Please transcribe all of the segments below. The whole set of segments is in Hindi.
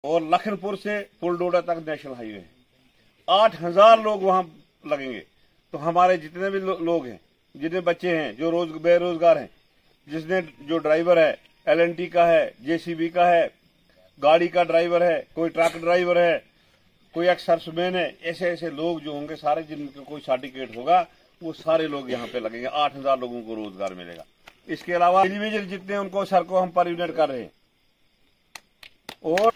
और लखनपुर से पुलडोडा तक नेशनल हाईवे है। 8,000 लोग वहां लगेंगे। तो हमारे जितने भी लोग हैं, जितने बच्चे हैं जो बेरोजगार हैं, जिसने जो ड्राइवर है LNT का है, JCB का है, गाड़ी का ड्राइवर है, कोई ट्रक ड्राइवर है, कोई एक्सर्समैन है, ऐसे ऐसे लोग जो होंगे सारे, जिनका कोई सर्टिफिकेट होगा, वो सारे लोग यहाँ पे लगेंगे। 8,000 लोगों को रोजगार मिलेगा। इसके अलावा इंडिविजुअल जितने उनको सड़कों हम पर यूनिट कर रहे हैं। और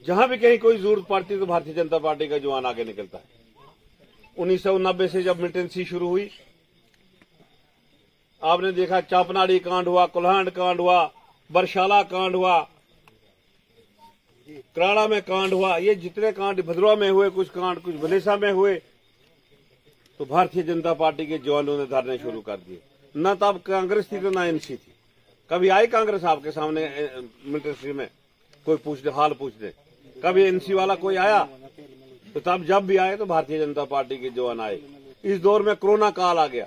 जहां भी कहीं कोई जरूरत पड़ती है तो भारतीय जनता पार्टी का जवान आगे निकलता है। 1990 से जब मिलिटेंसी शुरू हुई, आपने देखा चापनाड़ी कांड हुआ, कुल्हांड कांड हुआ, बरशाला कांड हुआ, कराड़ा में कांड हुआ, ये जितने कांड भद्रवा में हुए, कुछ कांड कुछ भलेसा में हुए, तो भारतीय जनता पार्टी के जवानों ने धरने शुरू कर दिए। न तब कांग्रेस थी तो न NC थी। कभी आई कांग्रेस आपके सामने मिलिट्री में कोई पूछ दे, हाल पूछ दे? कभी NC वाला कोई आया? तो तब जब भी आए तो भारतीय जनता पार्टी के जवान आए। इस दौर में कोरोना काल आ गया।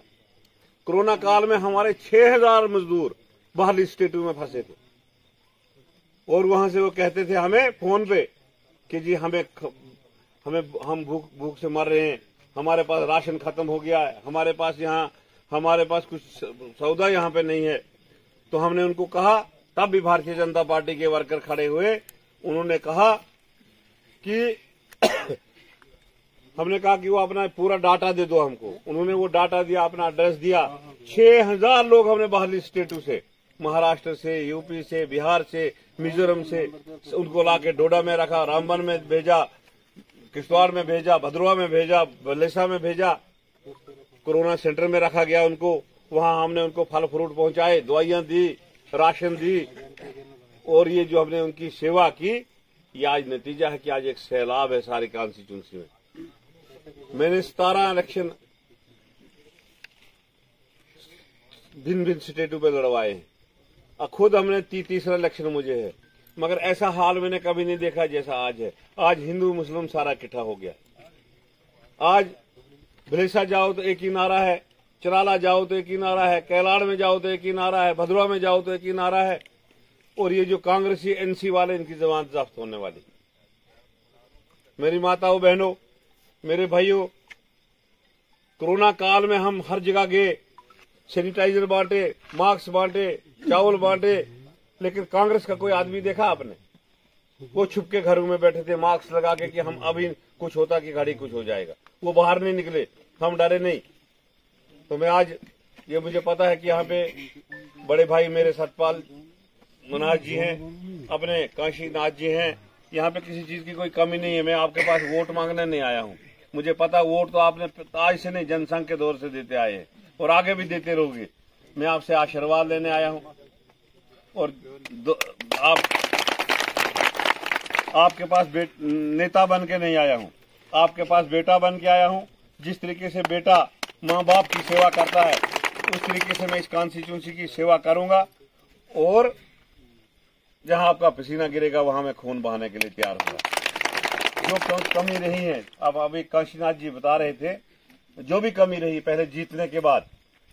कोरोना काल में हमारे 6,000 मजदूर बाहरी स्टेटों में फंसे थे, और वहां से वो कहते थे हमें फोन पे कि जी हम भूख से मर रहे हैं, हमारे पास राशन खत्म हो गया है, हमारे पास कुछ सौदा यहाँ पे नहीं है। तो हमने उनको कहा, तब भी भारतीय जनता पार्टी के वर्कर खड़े हुए, उन्होंने कहा कि हमने कहा कि वो अपना पूरा डाटा दे दो हमको। उन्होंने वो डाटा दिया, अपना एड्रेस दिया। 6,000 लोग हमने बाहरी स्टेटों से, महाराष्ट्र से, UP से, बिहार से, मिजोरम से, उनको लाके डोडा में रखा, रामबन में भेजा, किश्तवाड़ में भेजा, भद्रवा में भेजा, बलेसा में भेजा, कोरोना सेंटर में रखा गया उनको। वहां हमने उनको फल फ्रूट पहुंचाए, दवाइयां दी, राशन दी, और ये जो हमने उनकी सेवा की, ये आज नतीजा है कि आज एक सैलाब है सारी कॉन्स्टिट्यूंसी में। मैंने 17 इलेक्शन भिन्न स्टेटों पे लड़वाए हैं, और खुद हमने तीसरा इलेक्शन मुझे है, मगर ऐसा हाल मैंने कभी नहीं देखा जैसा आज है। आज हिंदू मुस्लिम सारा इकट्ठा हो गया। आज भलेसा जाओ तो एक ही नारा है, चराला जाओ तो एक ही नारा है, कैलाड़ में जाओ तो एक ही नारा है, भद्रवा में जाओ तो एक ही नारा है। और ये जो कांग्रेसी NC वाले, इनकी जबान जब्त होने वाली। मेरी माताओं बहनों, मेरे भाइयों, कोरोना काल में हम हर जगह गए, सैनिटाइजर बांटे, मास्क बांटे, चावल बांटे, लेकिन कांग्रेस का कोई आदमी देखा आपने? वो छुप के घरों में बैठे थे मास्क लगा के कि हम अभी कुछ होता कि घड़ी कुछ हो जाएगा। वो बाहर नहीं निकले, हम डरे नहीं। तो मैं आज, ये मुझे पता है कि यहाँ पे बड़े भाई मेरे सतपाल मनोज जी हैं, अपने काशीनाथ जी हैं, यहाँ पे किसी चीज की कोई कमी नहीं है। मैं आपके पास वोट मांगने नहीं आया हूँ। मुझे पता, वोट तो आपने आज से नहीं, जनसंघ के दौर से देते आए हैं और आगे भी देते रहोगे। मैं आपसे आशीर्वाद लेने आया हूँ, और आपके पास नेता बन के नहीं आया हूँ, आपके पास बेटा बन के आया हूँ। जिस तरीके से बेटा माँ बाप की सेवा करता है, उस तरीके से मैं इस कॉन्स्टिट्यूंसी की सेवा करूंगा, और जहां आपका पसीना गिरेगा वहां मैं खून बहाने के लिए तैयार हूंगा। जो कमी रही है, अब अभी काशीनाथ जी बता रहे थे, जो भी कमी रही पहले जीतने के बाद,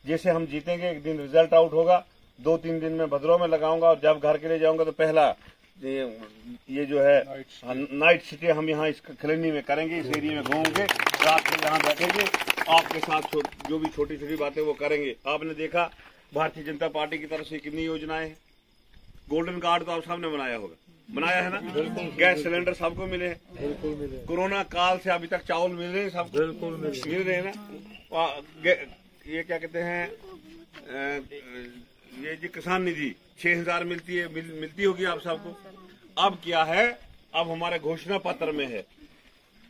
जैसे हम जीतेंगे, एक दिन रिजल्ट आउट होगा, 2-3 दिन में भद्रवा में लगाऊंगा, और जब घर के लिए जाऊंगा तो पहला ये जो है नाइट सिटी हम यहाँ इस खिलनी में करेंगे, इस एरिया में घूमेंगे, रात में यहाँ बैठेंगे, आपके साथ जो भी छोटी छोटी बातें वो करेंगे। आपने देखा भारतीय जनता पार्टी की तरफ से कितनी योजनाएं हैं। गोल्डन कार्ड तो आप सामने बनाया होगा, बनाया है ना? गैस सिलेंडर सबको मिले हैं। कोरोना काल से अभी तक चावल मिल रहे हैं, सबको मिल रहे हैं ना? ये क्या कहते हैं, ये जो किसान निधि 6,000 मिलती होगी आप सबको। अब क्या है, अब हमारे घोषणा पत्र में है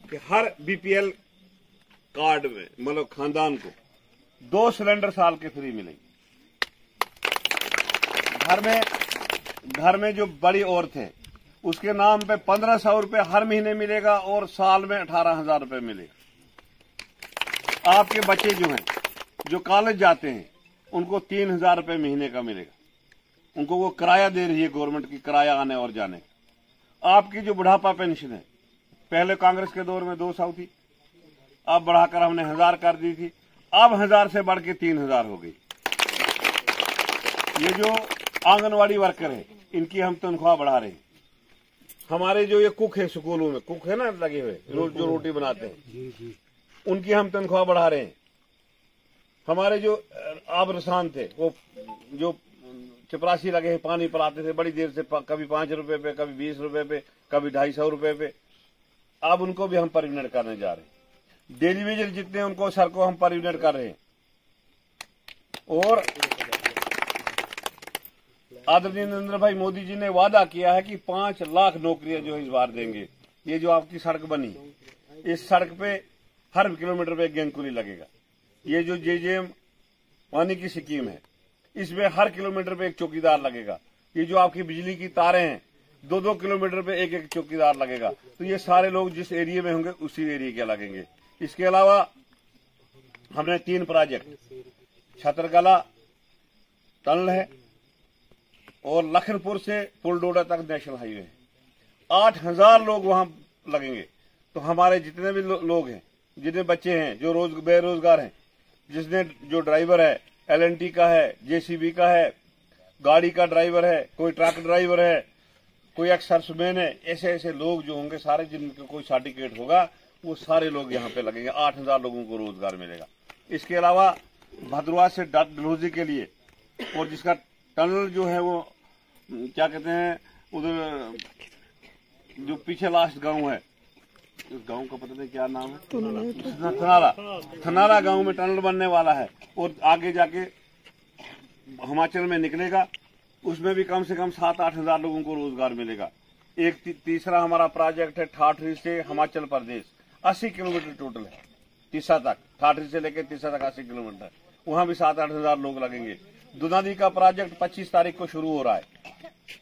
कि हर BPL कार्ड में, मतलब खानदान को 2 सिलेंडर साल के फ्री मिलेंगे। घर में जो बड़ी औरत है उसके नाम पे 1,500 रुपए हर महीने मिलेगा, और साल में 18,000 रुपए मिलेगा। आपके बच्चे जो हैं, जो कॉलेज जाते हैं, उनको 3,000 रुपए महीने का मिलेगा। उनको वो किराया दे रही है गवर्नमेंट की, किराया आने और जाने। आपकी जो बुढ़ापा पेंशन है, पहले कांग्रेस के दौर में 200 थी, अब बढ़ाकर हमने 1000 कर दी थी, अब 1000 से बढ़ के 3000 हो गई। ये जो आंगनवाड़ी वर्कर है, इनकी हम तनख्वाह बढ़ा रहे हैं। हमारे जो ये कुक है स्कूलों में, कुक है ना लगे हुए, जो रोटी बनाते हैं, उनकी हम तनख्वाह बढ़ा रहे हैं। हमारे जो आबरसान थे, वो जो चपरासी लगे हैं, पानी पिलाते थे बड़ी देर से, कभी 5 रुपए पे, कभी 20 रुपए पे, कभी 250 रुपए पे, अब उनको भी हम परमिनेंट करने जा रहे हैं। डेली वेजर जितने उनको सर को हम परमिनेंट कर रहे हैं। और आदरणीय नरेंद्र भाई मोदी जी ने वादा किया है कि 5 लाख नौकरियां जो इस बार देंगे। ये जो आपकी सड़क बनी, इस सड़क पे हर किलोमीटर पे एक गैंगकुली लगेगा। ये जो जेजेएम पानी की स्कीम है, इसमें हर किलोमीटर पे एक चौकीदार लगेगा। ये जो आपकी बिजली की तारें हैं, 2-2 किलोमीटर पे एक एक चौकीदार लगेगा। तो ये सारे लोग जिस एरिया में होंगे उसी एरिया के लगेंगे। इसके अलावा हमने 3 प्रोजेक्ट, छतरकला टनल है और लखनपुर से पुलडोडा तक नेशनल हाईवे है। 8000 लोग वहां लगेंगे। तो हमारे जितने भी लोग हैं, जितने बच्चे हैं जो बेरोजगार हैं, जिसने जो ड्राइवर है, LNT का है, JCB का है, गाड़ी का ड्राइवर है, कोई ट्रक ड्राइवर है, कोई एक्सर्समैन है, ऐसे ऐसे लोग जो होंगे सारे, जिनका कोई सर्टिफिकेट होगा, वो सारे लोग यहाँ पे लगेंगे। 8000 लोगों को रोजगार मिलेगा। इसके अलावा भद्रवाह से डलहौजी के लिए, और जिसका टनल जो है वो क्या कहते हैं, उधर जो पीछे लास्ट गांव है, उस गांव का पता नहीं क्या नाम है, थनाला गांव में टनल बनने वाला है और आगे जाके हिमाचल में निकलेगा। उसमें भी कम से कम 7-8 हजार लोगों को रोजगार मिलेगा। एक तीसरा हमारा प्रोजेक्ट है ठाठरी से हिमाचल प्रदेश, 80 किलोमीटर टोटल है, तीसा तक, ठाठरी से लेकर तीसा तक 80 किलोमीटर। वहां भी 7-8 हजार लोग लगेंगे। दुनादी का प्रोजेक्ट 25 तारीख को शुरू हो रहा है,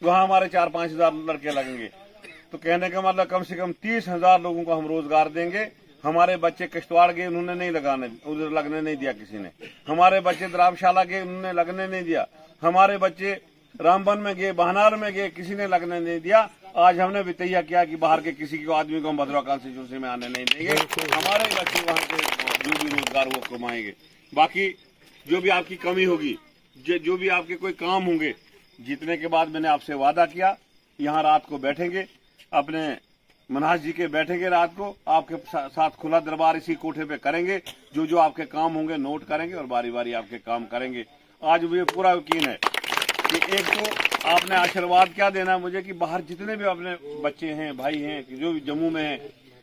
वहां हमारे 4-5 हजार लड़के लगेंगे। तो कहने का मतलब कम से कम 30,000 लोगों को हम रोजगार देंगे। हमारे बच्चे किश्तवाड़ गए, उन्होंने नहीं उधर लगने नहीं दिया किसी ने। हमारे बच्चे द्रावशाला गए, उन्होंने लगने नहीं दिया। हमारे बच्चे रामबन में गए, बहनार में गए, किसी ने लगने नहीं दिया। आज हमने भी तैयार किया कि बाहर के किसी को आदमी को हम भद्रवाह कॉन्स्टिट्यूंसी में आने नहीं देंगे। हमारे बच्चे वहां से जो भी रोजगार वो कमाएंगे। बाकी जो भी आपकी कमी होगी, जो भी आपके कोई काम होंगे, जीतने के बाद मैंने आपसे वादा किया, यहाँ रात को बैठेंगे, अपने मनहास जी के बैठेंगे, रात को आपके साथ खुला दरबार इसी कोठे पे करेंगे। जो आपके काम होंगे नोट करेंगे और बारी बारी आपके काम करेंगे। आज मुझे पूरा यकीन है कि एक तो आपने आशीर्वाद क्या देना मुझे कि बाहर जितने भी अपने बच्चे हैं, भाई हैं, जो भी जम्मू में है,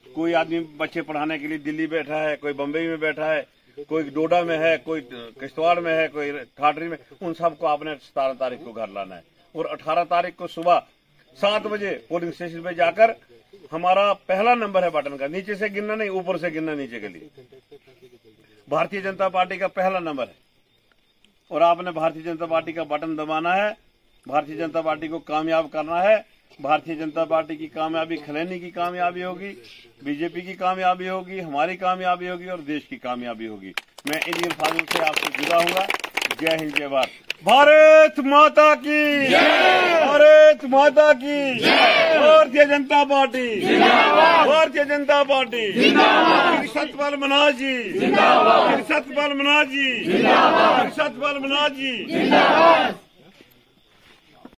कोई आदमी बच्चे पढ़ाने के लिए दिल्ली बैठा है, कोई बम्बई में बैठा है, कोई डोडा में है, कोई किश्तवाड़ में है, कोई ठाठरी में, उन सबको आपने 17 तारीख को घर लाना है। और 18 तारीख को सुबह 7 बजे पोलिंग स्टेशन पे जाकर हमारा पहला नंबर है बटन का, नीचे से गिनना नहीं, ऊपर से गिनना नीचे के लिए। भारतीय जनता पार्टी का पहला नंबर है और आपने भारतीय जनता पार्टी का बटन दबाना है। भारतीय जनता पार्टी को कामयाब करना है। भारतीय जनता पार्टी की कामयाबी खलैनी की कामयाबी होगी, बीजेपी की कामयाबी होगी, हमारी कामयाबी होगी और देश की कामयाबी होगी। मैं इन अल्फाजों से आपसे जुड़ा हूँगा। जय हिंद, जय भारत। भारत माता की जय, भारत माता की जय, भारतीय जनता पार्टी जिंदाबाद, भारतीय जनता पार्टी जिंदाबाद, सतपाल मनहास जी जिंदाबाद, सतपाल मनहास जी जिंदाबाद, सतपाल मनहास जी जिंदाबाद।